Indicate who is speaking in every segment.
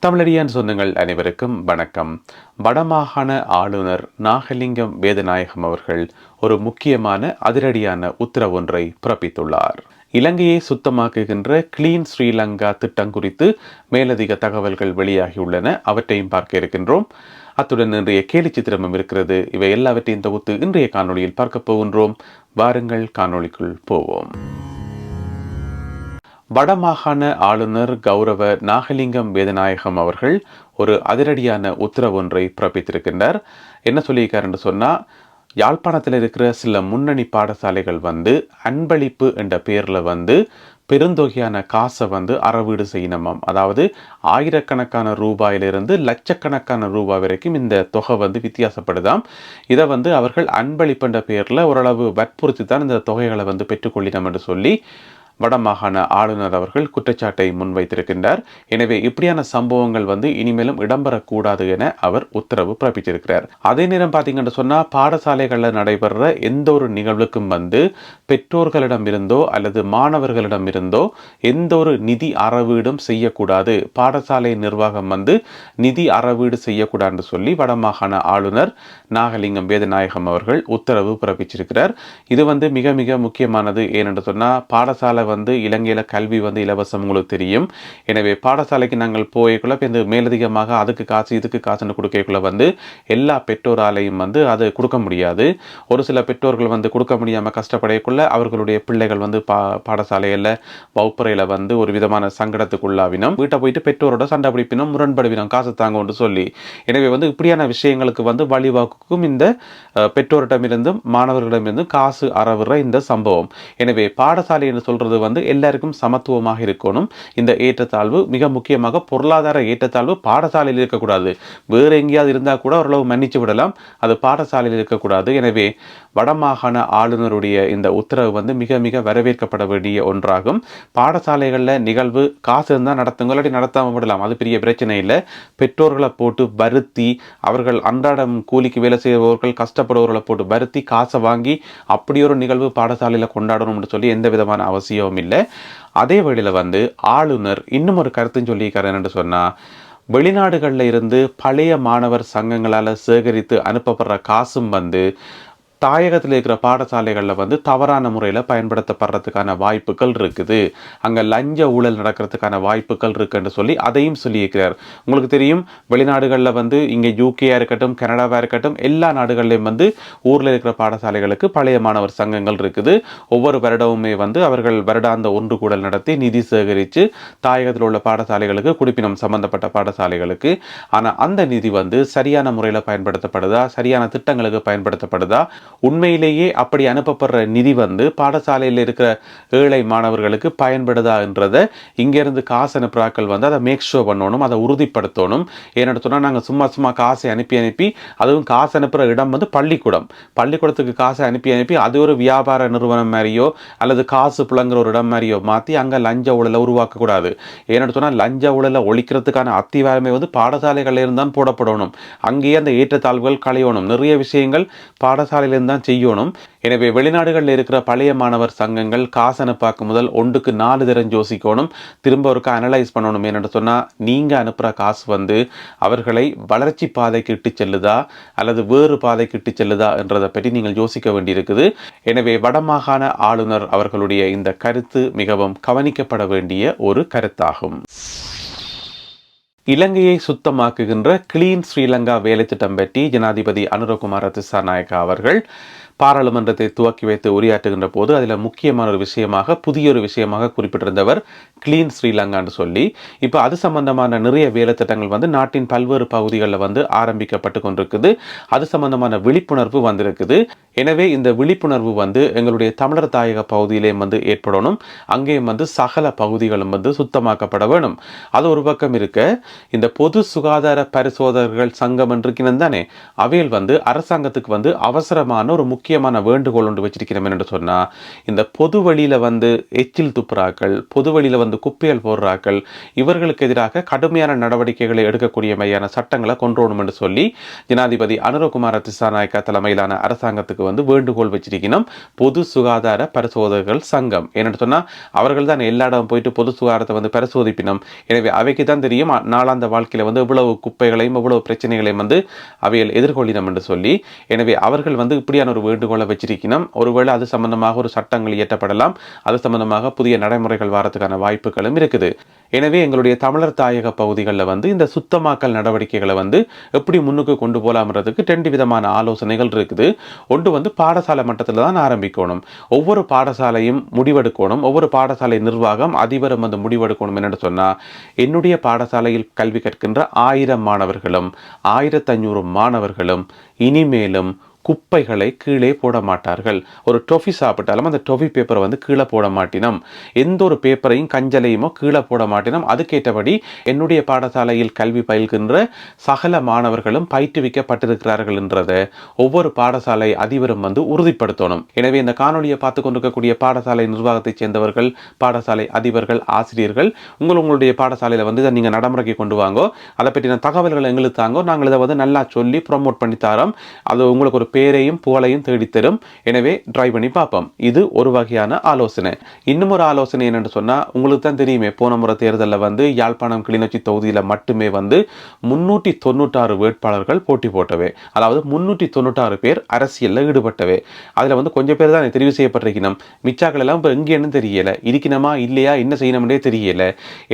Speaker 1: தமிழடியான் சொந்தங்கள் அனைவருக்கும் வணக்கம். வடமாகாண ஆளுநர் நாகலிங்கம் வேதநாயகம் அவர்கள் ஒரு முக்கியமான அதிரடியான உத்தரவு ஒன்றை பிறப்பித்துள்ளார். இலங்கையை சுத்தமாக்குகின்ற கிளீன் ஸ்ரீலங்கா திட்டம் குறித்து மேலதிக தகவல்கள் வெளியாகியுள்ளன. அவற்றையும் பார்க்க இருக்கின்றோம். அத்துடன் இன்றைய கேலி சித்திரமும் இருக்கிறது. இவை எல்லாவற்றையும் தொகுத்து இன்றைய காணொளியில் பார்க்க போகின்றோம். வாருங்கள் காணொளிக்குள் போவோம். வடமாகாண ஆளுநர் கௌரவ நாகலிங்கம் வேதநாயகம் அவர்கள் ஒரு அதிரடியான உத்தரவு ஒன்றை பிறப்பித்திருக்கின்றார். என்ன சொல்லியிருக்கார் என்று சொன்னால், யாழ்ப்பாணத்தில் இருக்கிற சில முன்னணி பாடசாலைகள் அன்பளிப்பு என்ற பெயரில் பெருந்தொகையான காசை அறவீடு செய்யணுமாம். அதாவது ஆயிரக்கணக்கான ரூபாயிலிருந்து லட்சக்கணக்கான ரூபாய் வரைக்கும் இந்த தொகை வித்தியாசப்படுதாம். இதை அவர்கள் அன்பளிப்புன்ற பெயரில் ஓரளவு வற்புறுத்தி தான் இந்த தொகைகளை பெற்றுக்கொள்ளினோம் என்று சொல்லி வடமாகாண ஆளுநர் அவர்கள் குற்றச்சாட்டை முன்வைத்திருக்கின்றார். எனவே இப்படியான சம்பவங்கள் இனிமேலும் இடம்பெறக்கூடாது என அவர் உத்தரவு பிறப்பித்திருக்கிறார். அதே நேரம் பார்த்தீங்கன்னு சொன்னால், பாடசாலைகளில் நடைபெற எந்த ஒரு நிகழ்வுக்கும் பெற்றோர்களிடம் இருந்தோ அல்லது மாணவர்களிடம் இருந்தோ எந்த ஒரு நிதி அறவீடும் செய்யக்கூடாது, பாடசாலை நிர்வாகம் நிதி அறவீடு செய்யக்கூடாதுன்னு சொல்லி வடமாகாண ஆளுநர் நாகலிங்கம் வேதநாயகம் அவர்கள் உத்தரவு பிறப்பிச்சிருக்கிறார். இது மிக மிக முக்கியமானது. ஏனென்று சொன்னால், பாடசாலை இலங்கையில கல்வி இலவசம், உங்களுக்கு தெரியும். எனவே பாடசாலைக்கு நாங்கள் போய்க்குள்ள மேலதிகமாக அதுக்கு காசு இதுக்கு காசுன்னு கொடுக்கக்குள்ள எல்லா பெற்றோராலையும் அது கொடுக்க முடியாது. ஒரு சில பெற்றோர்கள் கொடுக்க முடியாம கஷ்டப்படையக்குள்ள அவர்களுடைய பிள்ளைகள் பாடசாலையில் வகுப்பறையில ஒரு விதமான சங்கடத்துக்குள்ளாவினோம். வீட்டை போயிட்டு பெற்றோரோட சண்டை பிடிப்பினோம், முரண்படுவினோம், காசு தாங்க சொல்லி. எனவே இப்படியான விஷயங்களுக்கு வழிவாக்குக்கும் இந்த பெற்றோரிடமிருந்தும் மாணவர்களிடமிருந்தும் காசு அறவுற இந்த சம்பவம். எனவே பாடசாலை என்று சொல்றது எல்லாருக்கும் சமத்துவமாக இருக்கணும். இந்த ஏற்றத்தாழ்வு மிக முக்கியமாக பொருளாதார ஏற்றத்தாழ்வு பாடசாலையில் இருக்கக்கூடாது. வேறு எங்கேயாவது இருந்தால் கூட ஓரளவு மன்னிச்சு விடலாம், அது பாடசாலையில் இருக்கக்கூடாது. எனவே வடமாகாண ஆளுநருடைய இந்த உத்தரவு மிக மிக வரவேற்கப்பட வேண்டிய ஒன்றாகும். பாடசாலைகளில் நிகழ்வு காசு இருந்தால் நடத்துங்க, இல்லாட்டி நடத்தாமல் விடலாம், அது பெரிய பிரச்சனை இல்லை. பெற்றோர்களை போட்டு வருத்தி, அவர்கள் அன்றாடம் கூலிக்கு வேலை செய்பவர்கள் கஷ்டப்படுபவர்களை போட்டு வருத்தி காசை வாங்கி அப்படி ஒரு நிகழ்வு பாடசாலையில் கொண்டாடணும்னு சொல்லி எந்த விதமான அவசியம் இல்லை. அதே வேளையில் ஆளுநர் இன்னும் ஒரு கருத்துன்னு சொல்லியிருக்காரு. என்று சொன்னால், வெளிநாடுகளில் இருந்து பழைய மாணவர் சங்கங்களால் சேகரித்து அனுப்பப்படுற காசும் தாயகத்தில் இருக்கிற பாடசாலைகளில் தவறான முறையில் பயன்படுத்தப்படுறதுக்கான வாய்ப்புகள் இருக்குது. அங்கே லஞ்ச ஊழல் நடக்கிறதுக்கான வாய்ப்புகள் இருக்குன்னு சொல்லி அதையும் சொல்லியிருக்கிறார். உங்களுக்கு தெரியும், வெளிநாடுகளில் இங்கே யூகேயா இருக்கட்டும், கனடாவாக இருக்கட்டும், எல்லா நாடுகள்லையும் ஊரில் இருக்கிற பாடசாலைகளுக்கு பழைய மாணவர் சங்கங்கள் இருக்குது. ஒவ்வொரு வருடமுமே அவர்கள் வருடாந்த ஒன்று கூடல் நடத்தி நிதி சேகரித்து தாயகத்தில் உள்ள பாடசாலைகளுக்கு குடிப்பினம் சம்பந்தப்பட்ட பாடசாலைகளுக்கு. ஆனால் அந்த நிதி சரியான முறையில் பயன்படுத்தப்படுதா, சரியான திட்டங்களுக்கு பயன்படுத்தப்படுதா, உண்மையிலேயே அப்படி அனுப்பப்படுற நிதி பாடசாலையில் இருக்கிற ஏழை மாணவர்களுக்கு பயன்படுதா என்றதை இங்கிருந்து காசு அனுப்புறாக்கள் அதை மேக் ஷோ பண்ணணும், அதை உறுதிப்படுத்தணும். ஏன்னு சொன்னால், நாங்கள் சும்மா காசை அனுப்பி அதுவும் காசு அனுப்புகிற இடம் பள்ளிக்கூடத்துக்கு காசை அனுப்பி அது ஒரு வியாபார நிறுவனம் மாதிரியோ அல்லது காசு புழங்குற ஒரு இடம் மாதிரியோ மாற்றி அங்கே லஞ்ச ஊழலை உருவாக்கக்கூடாது. ஏன்னு சொன்னால், லஞ்ச ஊழலை ஒழிக்கிறதுக்கான அத்திவாரமே பாடசாலைகளில் இருந்தான் போடப்படணும். அங்கேயே அந்த ஏற்றத்தாழ்வுகள் களையணும். நிறைய விஷயங்கள் பாடசாலையில் தான் செய்யணும். எனவே வெளிநாடுகளில் இருக்கிற பழைய மாணவர் சங்கங்கள் காசு அனுப்பாக்கு முதல் 1க்கு 4 தரம் யோசிக்கணும், திரும்ப ஒருக்கா அனலைஸ் பண்ணணும். என்னென்னு சொன்னால், நீங்கள் அனுப்புகிற காசு அவர்களை வளர்ச்சி பாதைக்கு இட்டு செல்லுதா அல்லது வேறு பாதைக்கு இட்டு செல்லுதா என்றதை பற்றி நீங்கள் யோசிக்க வேண்டியிருக்குது. எனவே வடமாகாண ஆளுநர் அவர்களுடைய இந்த கருத்து மிகவும் கவனிக்கப்பட வேண்டிய ஒரு கருத்தாகும். இலங்கையை சுத்தமாக்குகின்ற கிளீன் ஸ்ரீலங்கா வேலை திட்டம் பற்றி ஜனாதிபதி அனுரகுமார திசாநாயக்கா அவர்கள் பாராளுமன்றத்தை துவக்கி வைத்து உரையாற்றுகின்ற போது அதில் முக்கியமான ஒரு விஷயமாக, புதிய ஒரு விஷயமாக குறிப்பிட்டிருந்தவர் கிளீன் ஸ்ரீலங்கான்னு சொல்லி. இப்போ அது சம்பந்தமான நிறைய வேலை திட்டங்கள் நாட்டின் பல்வேறு பகுதிகளில் ஆரம்பிக்கப்பட்டு கொண்டிருக்குது. அது சம்பந்தமான விழிப்புணர்வு வந்திருக்குது. எனவே இந்த விழிப்புணர்வு எங்களுடைய தமிழர் தாயக பகுதியிலே ஏற்படணும். அங்கேயும் சகல பகுதிகளும் சுத்தமாக்கப்பட வேணும். அது ஒரு பக்கம் இருக்க, இந்த பொது சுகாதார பரிசோதகர்கள் சங்கம் இருக்கிறது தானே, அவையில் அரசாங்கத்துக்கு அவசரமான ஒரு முக்கியமான வேண்டுகோள் ஒன்று வச்சிருக்கிறோம். என்று சொன்னா, இந்த பொது வழியில எச்சில் துப்புறாக்கள், பொது வழியில குப்பைகள் போடுறாக்கள், இவர்களுக்கு எதிராக கடுமையான நடவடிக்கைகளை எடுக்கக்கூடிய மையான சட்டங்களை கொண்டுவரணும் என்று சொல்லி ஜனாதிபதி அனுரகுமார திசாநாயக்கா தலைமையிலான அரசாங்கத்துக்கு வேண்டுகோள் வச்சிருக்கணும். பொது சுகாதார பரிசோதகர்கள் சங்கம். ஏன்னு சொன்னா, அவர்கள் தான் எல்லா இடம் போயிட்டு பொது சுகாதாரத்தை பரிசோதிப்பினோம். எனவே அவைக்கு தான் தெரியும் நாளாந்த வாழ்க்கையில் வந்து இவ்வளவு குப்பைகளையும் இவ்வளவு பிரச்சனைகளையும் வந்து அவையில் எதிர்கொள்ளினம் என்று சொல்லி, எனவே அவர்கள் வந்து இப்படியான ஒரு வேண்டுகோளை வச்சிருக்கணும். ஒருவேளை அது சம்பந்தமாக ஒரு சட்டங்கள் இயற்றப்படலாம், அது சம்பந்தமாக புதிய நடைமுறைகள் வரதுக்கான வாய்ப்புகளும் இருக்குது. எனவே எங்களுடைய தமிழர் தாயக பகுதிகளில் வந்து இந்த சுத்தமாக்கல் நடவடிக்கைகளை வந்து எப்படி முன்னுக்கு கொண்டு போகலாம்ன்றதுக்கு 2 விதமான ஆலோசனைகள் இருக்குது. ஒன்று வந்து பாடசாலை மட்டத்தில் தான் ஆரம்பிக்கணும். ஒவ்வொரு பாடசாலையும் முடிவெடுக்கணும். ஒவ்வொரு பாடசாலை நிர்வாகம் அதிபரும் வந்து முடிவெடுக்கணும். என்னென்னு சொன்னால், என்னுடைய பாடசாலையில் கல்வி கற்கின்ற 1000 மாணவர்களும் 1500 மாணவர்களும் இனிமேலும் குப்பைகளை கீழே போட மாட்டார்கள். ஒரு டொஃபி சாப்பிட்டாலும் அந்த டொஃபி பேப்பரை வந்து கீழே போட மாட்டினோம். எந்த ஒரு பேப்பரையும் கஞ்சலையுமோ கீழே போட மாட்டினோம். அதுக்கேற்றபடி என்னுடைய பாடசாலையில் கல்வி பயில்கின்ற சகல மாணவர்களும் பயிற்றுவிக்கப்பட்டிருக்கிறார்கள் என்றதை ஒவ்வொரு பாடசாலை அதிபரும் வந்து உறுதிப்படுத்தணும். எனவே இந்த காணொலியை பார்த்து கொண்டிருக்கக்கூடிய பாடசாலை நிர்வாகத்தைச் சேர்ந்தவர்கள், பாடசாலை அதிபர்கள், ஆசிரியர்கள், உங்களுடைய பாடசாலையில் வந்து இதை நீங்கள் நடைமுறைக்கு கொண்டு வாங்கோ. அதை பற்றின தகவல்களை எங்களுக்கு தாங்கோ. நாங்கள் இதை வந்து நல்லா சொல்லி ப்ரொமோட் பண்ணி தரோம். அது உங்களுக்கு ஒரு பேரையும் புகழையும் தேடித்தரும். எனவே ட்ரை பண்ணி பார்ப்போம். இது ஒரு வகையான ஆலோசனை. இன்னும் ஒரு ஆலோசனை என்னென்னு சொன்னால், உங்களுக்கு தான் தெரியுமே, போன முறை தேர்தலில் வந்து யாழ்ப்பாணம் கிளிநொச்சி தொகுதியில் மட்டுமே வந்து 396 வேட்பாளர்கள் போட்டி போட்டவே. அதாவது 396 பேர் அரசியலில் ஈடுபட்டவே. அதில் வந்து கொஞ்சம் பேர் தான் தெரிவு செய்யப்பட்டிருக்கணும். மிச்சாக்கள் எல்லாம் இப்போ எங்கேன்னு தெரியல, இருக்கணுமா இல்லையா, என்ன செய்யணும்னே தெரியல.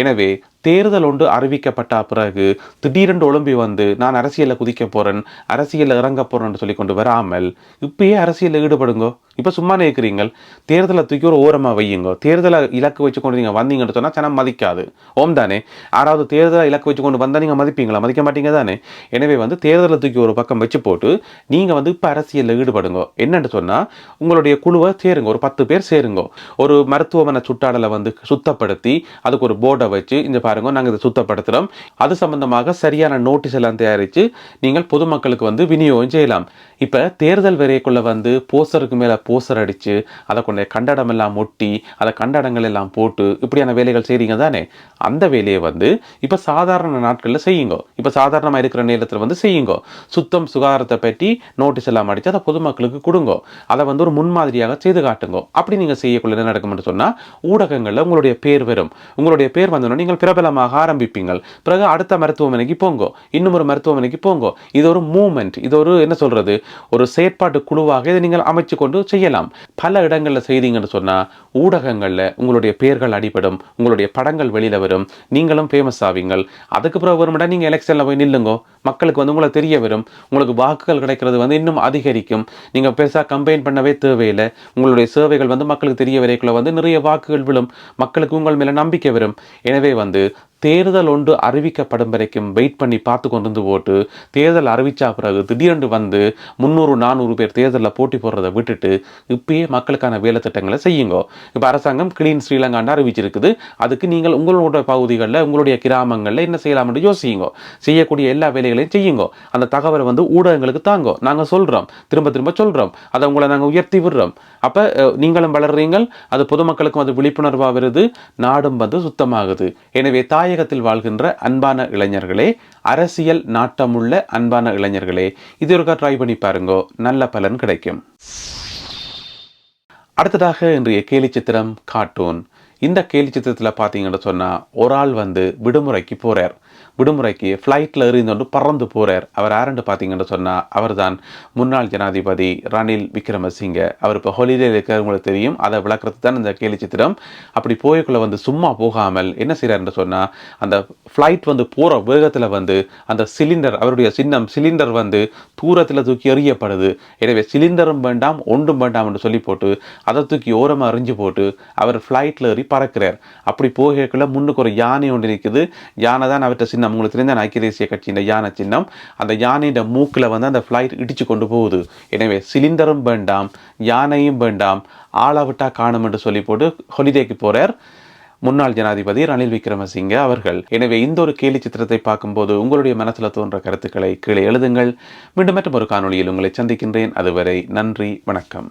Speaker 1: எனவே தேர்தல் ஒன்று அறிவிக்கப்பட்ட பிறகு திடீரென்று ஒழும்பி வந்து நான் அரசியலில் குதிக்க போறேன், அரசியலில் இறங்க போறேன்னு சொல்லி கொண்டு வராமல் இப்பயே அரசியலில் ஈடுபடுங்கோ. இப்போ சும்மா இருக்கிறீங்கள், தேர்தலை தூக்கி ஒரு ஓரமாக வையுங்கோ. தேர்தலை இலக்கு வச்சு கொண்டு நீங்கள் வந்தீங்கன்னு சொன்னால் ஜனம் மதிக்காது. ஓம் தானே? யாராவது தேர்தலை இலக்கு வச்சு கொண்டு வந்தால் நீங்கள் மதிப்பீங்களா? மதிக்க மாட்டீங்க தானே? எனவே வந்து தேர்தலை தூக்கி ஒரு பக்கம் வச்சு போட்டு நீங்கள் வந்து இப்போ அரசியலில் ஈடுபடுங்கோ. என்னென்னு சொன்னால், உங்களுடைய குழுவை சேருங்க, ஒரு 10 பேர் சேருங்கோ. ஒரு மருத்துவமனை சுற்றாடலை வந்து சுத்தப்படுத்தி அதுக்கு ஒரு போர்டை வச்சு, இந்த பாருங்க நாங்கள் இதை சுத்தப்படுத்துகிறோம், அது சம்பந்தமாக சரியான நோட்டீஸ் எல்லாம் தயாரித்து நீங்கள் பொதுமக்களுக்கு வந்து விநியோகம் செய்யலாம். இப்போ தேர்தல் வரைக்குள்ள வந்து போஸ்டருக்கு மேலே போஸ்டர் அடித்து அதை கொண்ட கண்டடம் எல்லாம் ஒட்டி அதை கண்டடங்கள் எல்லாம் போட்டு இப்படியான வேலைகள் செய்கிறீங்க தானே? அந்த வேலையை வந்து இப்போ சாதாரண நாட்களில் செய்யுங்க. இப்போ சாதாரணமாக இருக்கிற நேரத்தில் வந்து செய்யுங்க. சுத்தம் சுகாதாரத்தை பற்றி நோட்டீஸ் எல்லாம் அடித்து அதை பொதுமக்களுக்கு கொடுங்க. அதை வந்து ஒரு முன்மாதிரியாக செய்து காட்டுங்க. அப்படி நீங்கள் செய்யக்குள்ள என்ன நடக்கும்னு சொன்னால், ஊடகங்களில் உங்களுடைய பேர் வரும். உங்களுடைய பேர் வந்தோன்னா நீங்கள் பிரபலமாக ஆரம்பிப்பீங்கள். பிறகு அடுத்த மருத்துவமனைக்கு போங்கோ, இன்னும் ஒரு மருத்துவமனைக்கு போங்கோ. இது ஒரு மூவ்மெண்ட், இது ஒரு என்ன சொல்றது, ஒரு செயற்பாட்டு குழுவாக இதை நீங்கள் அமைச்சு கொண்டு செய்யலாம். பல இடங்களில் செய்தீங்கன்னு சொன்னால் ஊடகங்களில் உங்களுடைய பெயர்கள் அடிபடும், உங்களுடைய படங்கள் வெளியில் வரும், நீங்களும் ஃபேமஸ் ஆவீங்கள். அதுக்கு பிறகு வரும்டா நீங்கள் எலெக்ஷனில் போய் நில்லுங்கோ, மக்களுக்கு வந்து உங்களை தெரிய வரும், உங்களுக்கு வாக்குகள் கிடைக்கிறது வந்து இன்னும் அதிகரிக்கும். நீங்கள் பெருசாக கம்பெயின் பண்ணவே தேவையில்லை. உங்களுடைய சேவைகள் வந்து மக்களுக்கு தெரிய வரைக்குள்ள வந்து நிறைய வாக்குகள் விழும், மக்களுக்கு உங்கள் மேலே நம்பிக்கை வரும். எனவே வந்து தேர்தல் ஒன்று அறிவிக்கப்படும் வரைக்கும் வெயிட் பண்ணி பார்த்து கொண்டு போட்டு தேர்தல் அறிவிச்சா பிறகு திடீரென்று வந்து 300-400 பேர் தேர்தலில் போட்டி போடுறதை விட்டுட்டு இப்பயே மக்களுக்கான வேலை திட்டங்களை செய்யுங்க. இப்போ அரசாங்கம் கிளீன் ஸ்ரீலங்கான்னு அறிவிச்சிருக்குது. அதுக்கு நீங்கள் உங்களோட பகுதிகளில் உங்களுடைய கிராமங்களில் என்ன செய்யலாம்னு யோசியுங்க. செய்யக்கூடிய எல்லா வேலைகளையும் செய்யுங்க. அந்த தகவலை வந்து ஊடகங்களுக்கு தாங்கோ. நாங்கள் சொல்கிறோம், திரும்ப திரும்ப சொல்கிறோம், அதை உங்களை நாங்கள் உயர்த்தி விடுறோம். அப்போ நீங்களும் வளர்றீங்கள், அது பொதுமக்களுக்கும் அது விழிப்புணர்வாக வருது, நாடும் வந்து சுத்தமாகுது. எனவே தாயகத்தில் வாழ்கின்ற அன்பான இளைஞர்களே, அரசியல் நாட்டமுள்ள அன்பான இளைஞர்களே, இது ஒருக்கா ட்ரை பண்ணி பாருங்கோ, நல்ல பலன் கிடைக்கும். அடுத்ததாக இன்றைய கேலி சித்திரம் கார்ட்டூன். இந்த கேலி சித்திரத்தில் பார்த்தீங்கன்னு சொன்னால், ஒரு ஆள் வந்து விடுமுறைக்கு போகிறார். விடுமுறைக்கு ஃப்ளைட்டில் எறிந்து பறந்து போகிறார். அவர் யாருன்னு பார்த்தீங்கன்னு சொன்னால், அவர் தான் முன்னாள் ஜனாதிபதி ரணில் விக்ரமசிங்க. அவர் இப்போ ஹாலிடேயில் இருக்கிறவங்களுக்கு தெரியும். அதை விளக்குறது தான் இந்த கேலி சித்திரம். அப்படி போய்க்குள்ளே வந்து சும்மா போகாமல் என்ன செய்கிறாருன்னு சொன்னால், அந்த ஃப்ளைட் வந்து போகிற வேகத்தில் வந்து அந்த சிலிண்டர், அவருடைய சிலிண்டர் வந்து தூரத்தில் தூக்கி எறியப்படுது. எனவே சிலிண்டரும் வேண்டாம் ஒன்றும் வேண்டாம் என்று சொல்லி போட்டு அதை தூக்கி ஓரமாக எறிஞ்சு போட்டு அவர் ஃப்ளைட்டில் ஏறி பறக்கிறார். அப்படி போகக்குள்ள முன்னுக்கு ஒரு யானை ஒன்று நிற்குது. யானை தான் அவர்கிட்ட சின்னம், உங்களுக்கு தெரிந்த ஐக்கிய தேசிய கட்சியின் யானை சின்னம். அந்த யானையின் மூக்கில் வந்து அந்த ஃப்ளைட் இடிச்சு கொண்டு போகுது. எனவே சிலிண்டரும் வேண்டாம், யானையும் வேண்டாம், ஆளை விட்டா காணும் என்று சொல்லி போட்டு ஹாலிடேக்கு போறார் முன்னாள் ஜனாதிபதி ரணில் விக்ரமசிங்க அவர்கள். எனவே இந்த ஒரு கேலி சித்திரத்தை பார்க்கும்போது உங்களுடைய மனசில் தோன்ற கருத்துக்களை கீழே எழுதுங்கள். மீண்டும் மற்றும் ஒரு காணொளியில் உங்களை சந்திக்கின்றேன். அதுவரை நன்றி, வணக்கம்.